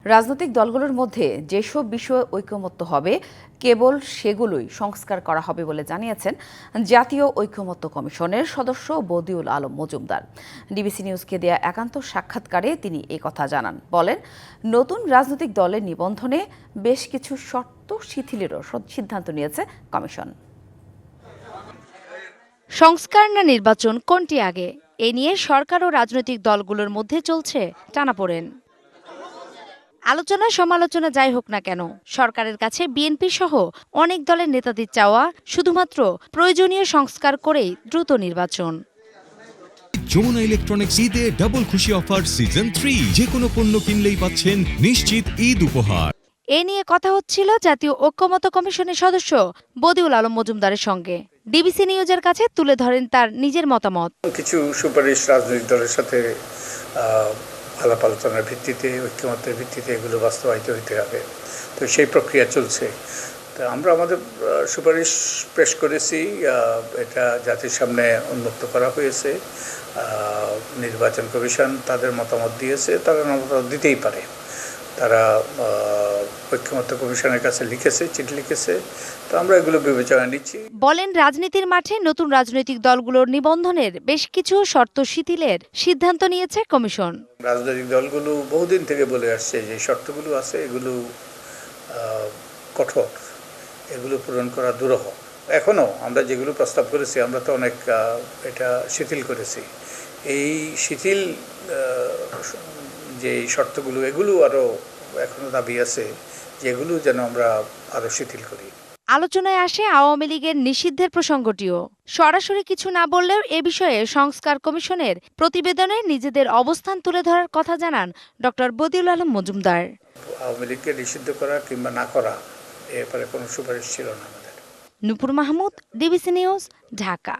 রাজনৈতিক দলগুলোর মধ্যে যেসব বিষয়ে ঐকমত্য হবে কেবল সেগুলোই সংস্কার করা হবে বলে জানিয়েছেন জাতীয় ঐকমত্য কমিশনের সদস্য বদিউল আলম মজুমদার। ডিবিসি নিউজকে দেয়া একান্ত সাক্ষাৎকারে তিনি এই কথা জানান। বলেন, নতুন রাজনৈতিক দলের নিবন্ধনে বেশ কিছু শর্ত শিথিলেরও সিদ্ধান্ত নিয়েছে কমিশন। সংস্কার না নির্বাচন, কোনটি আগে? এ নিয়ে সরকার ও রাজনৈতিক দলগুলোর মধ্যে চলছে টানাপোড়েন। আলোচনা সমালোচনা যাই হোক না কেন, সরকারের কাছে বিএনপি সহ অনেক দলের নেতাদের চাওয়া শুধুমাত্র প্রয়োজনীয় সংস্কার করেই দ্রুত নির্বাচন। যমুনা ইলেকট্রনিক্স ঈদে ডাবল খুশি অফার সিজন 3, যে কোনো পণ্য কিনলেই পাচ্ছেন নিশ্চিত ঈদ উপহার। এ নিয়ে কথা হচ্ছিল জাতীয় ঐকমত্য কমিশনের সদস্য বদিউল আলম মজুমদারের সঙ্গে। ডিবিসি নিউজের কাছে তুলে ধরেন তার নিজের মতামত। কিছু সুপারিশ রাজনৈতিক দলের সাথে আলাপ আলোচনার ভিত্তিতে, ঐক্যমত্যের ভিত্তিতে এগুলো বাস্তবায়িত হইতে হবে। তো সেই প্রক্রিয়া চলছে। তো আমরা আমাদের সুপারিশ পেশ করেছি, এটা জাতির সামনে উন্মুক্ত করা হয়েছে। নির্বাচন কমিশন তাদের মতামত দিয়েছে, তারা মতামত দিতেই পারে। তারা ঐক্যমত্য কমিশনের কাছে লিখেছে, চিঠি লিখেছে। তো আমরা এগুলো বিবেচনায় নিচ্ছি। বলেন, রাজনীতির মাঠে নতুন রাজনৈতিক দলগুলোর নিবন্ধনের বেশ কিছু শর্ত শিথিলের সিদ্ধান্ত নিয়েছে কমিশন। রাজনৈতিক দলগুলো বহুদিন থেকে বলে আসছে যে শর্তগুলো আছে এগুলো কঠোর, এগুলো পূরণ করা দুরূহ। এখনও আমরা যেগুলো প্রস্তাব করেছি আমরা তো অনেক এটা শিথিল করেছি। এই শিথিল যে শর্তগুলো এগুলো আরও এখনও দাবি আছে, যেগুলো যেন আমরা আরও শিথিল করি। আলোচনায় আসে আওয়ামী লীগের নিষিদ্ধের প্রসঙ্গটিও। সরাসরি কিছু না বললেও এ বিষয়ে সংস্কার কমিশনের প্রতিবেদনে নিজেদের অবস্থান তুলে ধরার কথা জানান ডক্টর বদিউল আলম মজুমদার। আওয়ামী লীগকে নিষিদ্ধ করা কিংবা না করা এ ব্যাপারে কোনো সুপারিশ ছিল না আমাদের। নূপুর মাহমুদ, ডিবিসি নিউজ, ঢাকা।